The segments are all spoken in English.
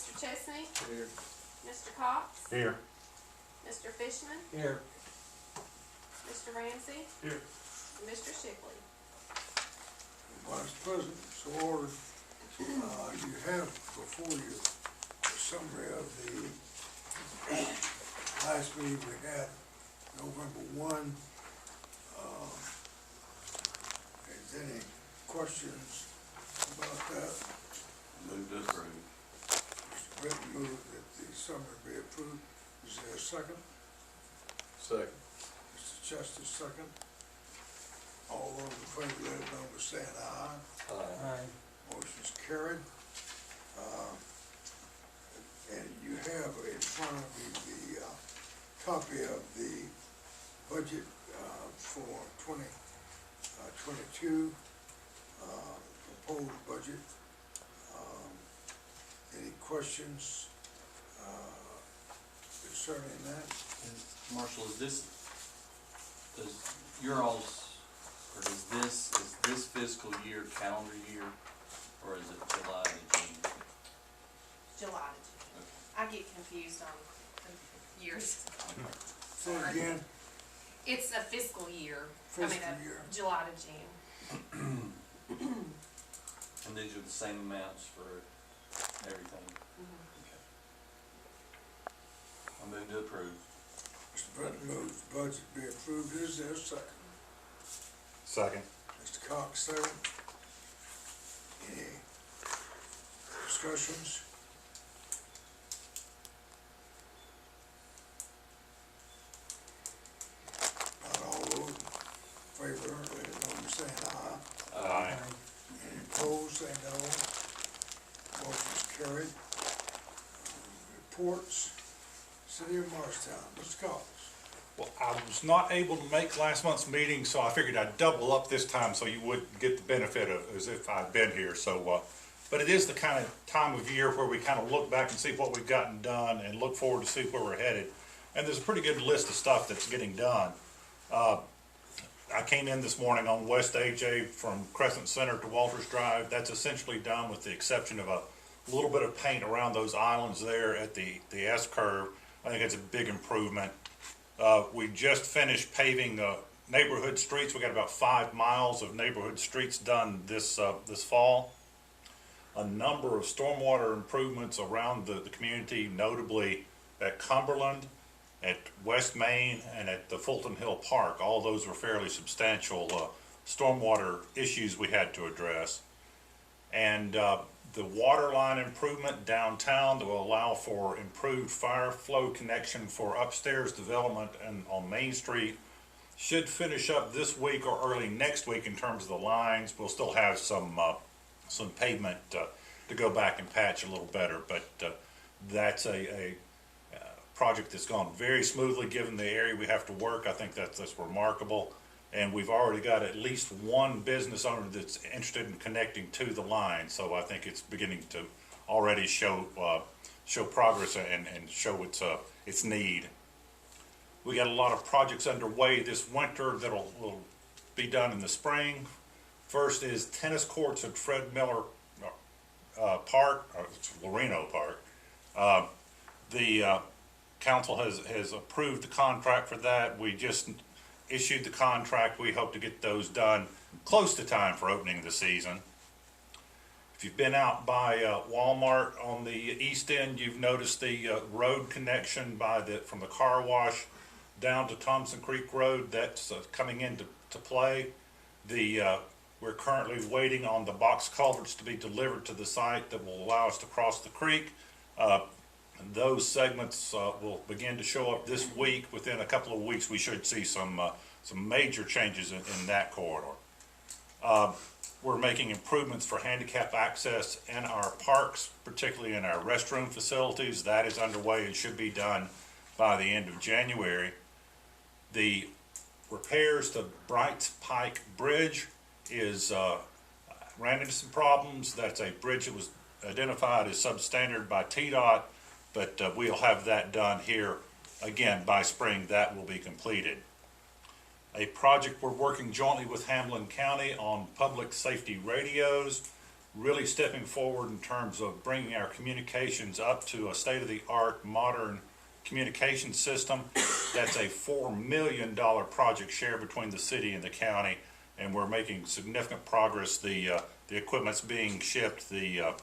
Mr. Chesney, Here. Mr. Cox, Here. Mr. Fishman, Here. Mr. Ramsey, Here. and Mr. Shipley. Vice President, so ordered. You have before you a summary of the last meeting we had, November 1. Is there any questions about that? Move to approve. Mr. Britton moved that the summary be approved. Is there a second? Second. Mr. Chester, second. All those in favor, let it know by saying aye. Aye. Motion's carried. And you have in front of you the copy of the budget for 2022, proposed budget. Any questions concerning that? Marshall, is this fiscal year calendar year, or is it July to June? July to June. I get confused on the years. Say it again, It's a fiscal year. fiscal year. July to June. And these are the same amounts for everything? I move to approve. Mr. Britton moves the budget be approved. Is there a second? Second. Mr. Cox, second. Any discussions? Not all those in favor, let it know by saying aye. Aye. Any opposed, say no. Motion's carried. Reports, City of Morristown, Mr. Cox. Well, I was not able to make last month's meeting, so I figured I'd double up this time so you would get the benefit of as if I'd been here. So, but it is the kind of time of year where we kind of look back and see what we've gotten done and look forward to see where we're headed. And there's a pretty good list of stuff that's getting done. I came in this morning on West AJ from Crescent Center to Walters Drive. That's essentially done with the exception of a little bit of paint around those islands there at the S-curve. I think it's a big improvement. We just finished paving the neighborhood streets. We got about 5 miles of neighborhood streets done this fall. A number of stormwater improvements around the community, notably at Cumberland, at West Main, and at the Fulton Hill Park. All those were fairly substantial stormwater issues we had to address. And the water line improvement downtown that will allow for improved fire flow connection for upstairs development and on Main Street should finish up this week or early next week in terms of the lines. We'll still have some pavement to go back and patch a little better, but that's a project that's gone very smoothly given the area we have to work. I think that's remarkable. And we've already got at least one business owner that's interested in connecting to the line. So I think it's beginning to already show progress and show its need. We got a lot of projects underway this winter that will be done in the spring. First is tennis courts at Fred Miller Park, or it's Loreno Park. The council has approved the contract for that. We just issued the contract. We hope to get those done close to time for opening the season. If you've been out by Walmart on the east end, you've noticed the road connection from the car wash down to Thompson Creek Road. That's coming into play. We're currently waiting on the box culverts to be delivered to the site that will allow us to cross the creek. Those segments will begin to show up this week. Within a couple of weeks, we should see some major changes in that corridor. We're making improvements for handicap access in our parks, particularly in our restroom facilities. That is underway and should be done by the end of January. The repairs to Brights Pike Bridge ran into some problems. That's a bridge that was identified as substandard by TDOT, but we'll have that done here again by spring. That will be completed. A project we're working jointly with Hamblen County on public safety radios. really stepping forward in terms of bringing our communications up to a state-of-the-art modern communication system. That's a $4 million project share between the city and the county, and we're making significant progress. The equipment's being shipped, the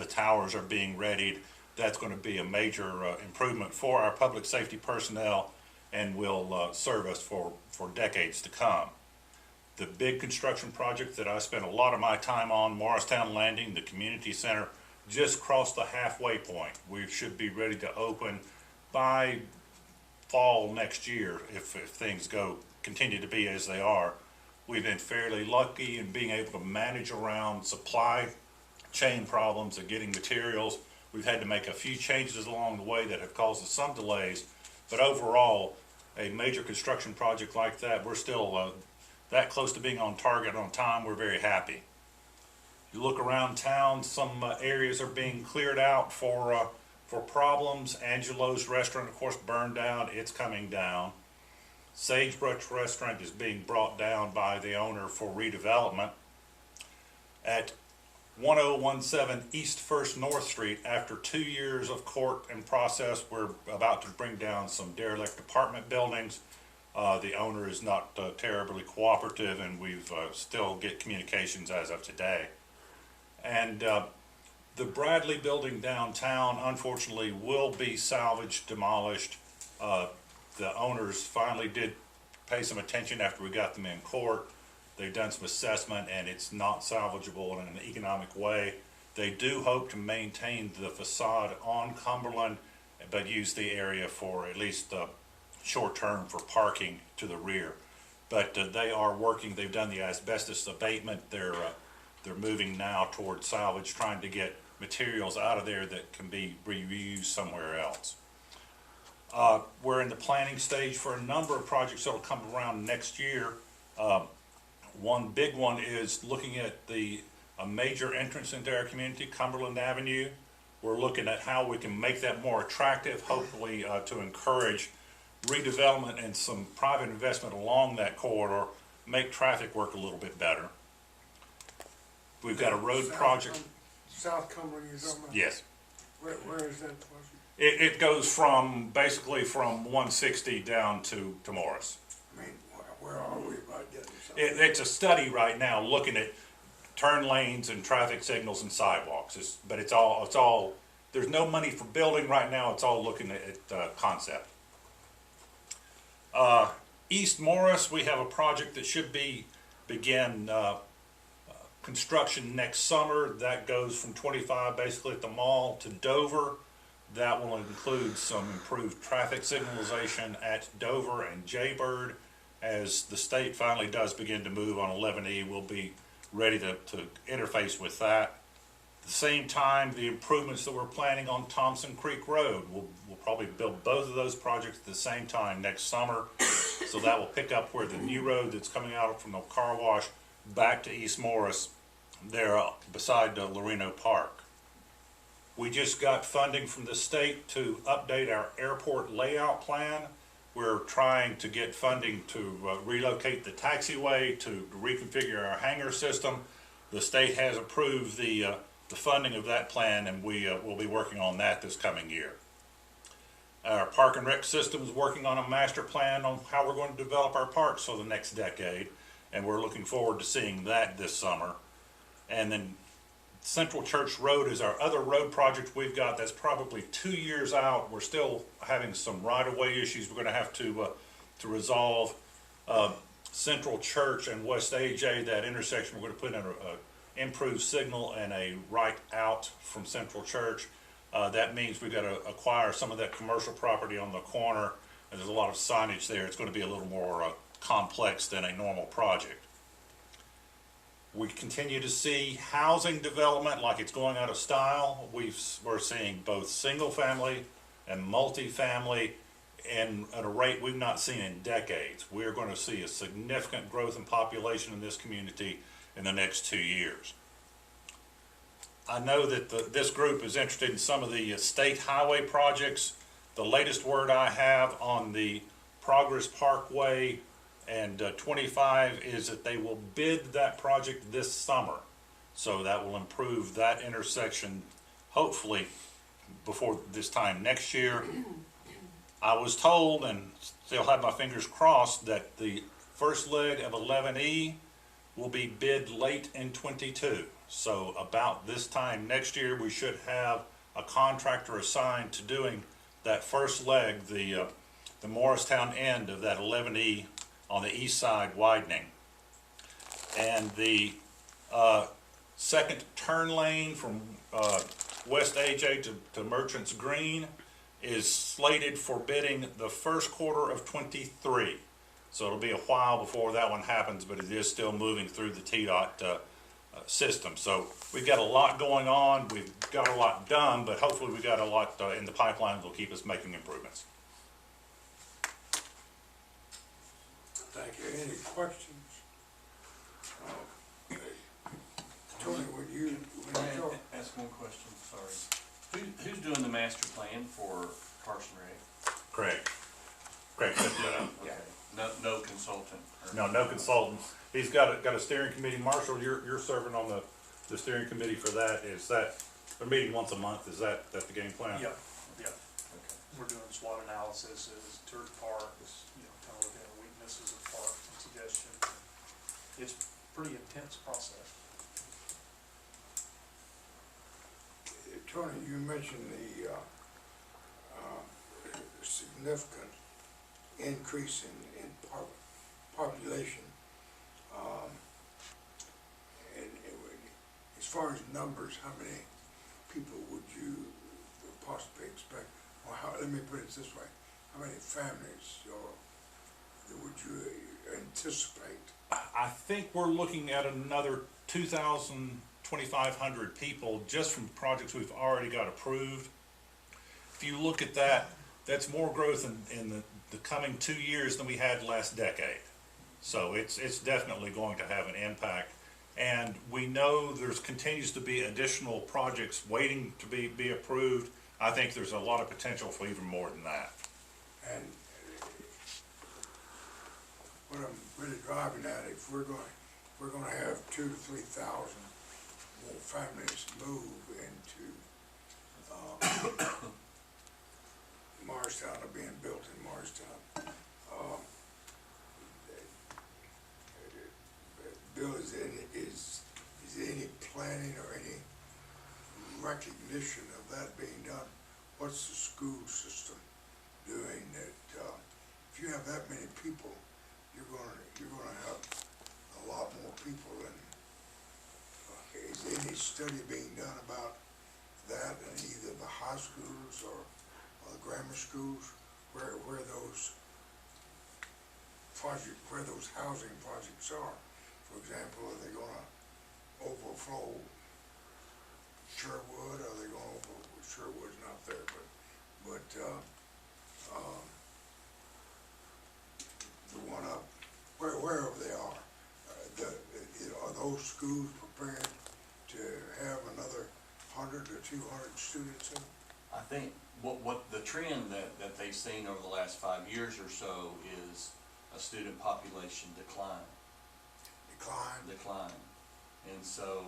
towers are being readied. That's going to be a major improvement for our public safety personnel and will serve us for decades to come. The big construction project that I spent a lot of my time on, Morristown Landing, the community center, just crossed the halfway point. We should be ready to open by fall next year if things continue to be as they are. We've been fairly lucky in being able to manage around supply chain problems of getting materials. We've had to make a few changes along the way that have caused us some delays, but overall, a major construction project like that, we're still that close to being on target on time. We're very happy. You look around town, some areas are being cleared out for problems. Angelo's restaurant, of course, burned down. It's coming down. Sagebrush Restaurant is being brought down by the owner for redevelopment. At 1017 East First North Street, after 2 years of court and process, we're about to bring down some derelict apartment buildings. The owner is not terribly cooperative, and we've still get communications as of today. And the Bradley building downtown, unfortunately, will be salvaged, demolished. The owners finally did pay some attention after we got them in court. They've done some assessment, and it's not salvageable in an economic way. They do hope to maintain the facade on Cumberland, but use the area for at least short term for parking to the rear. But they are working. They've done the asbestos abatement. They're moving now towards salvage, trying to get materials out of there that can be reused somewhere else. We're in the planning stage for a number of projects that will come around next year. One big one is looking at a major entrance into our community, Cumberland Avenue. We're looking at how we can make that more attractive, hopefully to encourage redevelopment and some private investment along that corridor, make traffic work a little bit better. We've got a road project. South Cumberland, you're talking about? Yes. Where is that project? It goes basically from 160 down to Morris. I mean, where are we about getting something? It's a study right now looking at turn lanes and traffic signals and sidewalks. But it's all, there's no money for building right now. It's all looking at concept. East Morris, we have a project that should begin construction next summer. That goes from 25 basically at the mall to Dover. That will include some improved traffic signalization at Dover and Jaybird. As the state finally does begin to move on 11E, we'll be ready to interface with that. At the same time, the improvements that we're planning on Thompson Creek Road, we'll probably build both of those projects at the same time next summer. So that will pick up where the new road that's coming out from the car wash back to East Morris, there beside Loreno Park. We just got funding from the state to update our airport layout plan. We're trying to get funding to relocate the taxiway, to reconfigure our hangar system. The state has approved the funding of that plan, and we will be working on that this coming year. Our park and rec system is working on a master plan on how we're going to develop our parks for the next decade, and we're looking forward to seeing that this summer. And then Central Church Road is our other road project we've got that's probably 2 years out. We're still having some right-of-way issues we're going to have to resolve. Central Church and West AJ, that intersection, we're going to put in a improved signal and a right out from Central Church. That means we've got to acquire some of that commercial property on the corner, and there's a lot of signage there. It's going to be a little more complex than a normal project. We continue to see housing development like it's going out of style. We're seeing both single family and multifamily and at a rate we've not seen in decades. We're going to see a significant growth in population in this community in the next 2 years. I know that this group is interested in some of the state highway projects. The latest word I have on the Progress Parkway and 25 is that they will bid that project this summer. So that will improve that intersection, hopefully, before this time next year. I was told, and still have my fingers crossed, that the first leg of 11E will be bid late in '22. So about this time next year, we should have a contractor assigned to doing that first leg, the Morristown end of that 11E on the east side widening. And the second turn lane from West AJ to Merchants Green is slated for bidding the first quarter of '23. So it'll be a while before that one happens, but it is still moving through the TDOT system. So we've got a lot going on, we've got a lot done, but hopefully we've got a lot in the pipeline that will keep us making improvements. Thank you. Any questions? Tony, when you talk, Ask one question, sorry. Who's doing the master plan for Carson Ray? Craig set that up. Okay. No consultant? No consultant. He's got a steering committee. Marshall, you're serving on the steering committee for that. Is that, they're meeting once a month, is that the game plan? Yeah, yeah. Okay. We're doing SWOT analysis, tour the park, kind of looking at weaknesses of park and suggestions. It's a pretty intense process. Tony, you mentioned the significant increase in population. As far as numbers, how many people would you possibly expect? Or let me put it this way, how many families would you anticipate? I think we're looking at another 2,000, 2,500 people just from projects we've already got approved. If you look at that, that's more growth in the coming 2 years than we had last decade. So it's definitely going to have an impact. And we know there's continues to be additional projects waiting to be approved. I think there's a lot of potential for even more than that. And what I'm really driving at, if we're going to have 2,000 to 3,000 more families move into Morristown, or being built in Morristown. Bill, is there any planning or any recognition of that being done? What's the school system doing that, if you have that many people, you're gonna have a lot more people, and is there any study being done about that in either the high schools or the grammar schools, where those housing projects are? For example, are they gonna overflow Sherwood? Are they gonna Sherwood's not there, but the one up, wherever they are, are those schools prepared to have another 100 or 200 students in? I think what the trend that they've seen over the last 5 years or so is a student population decline. And so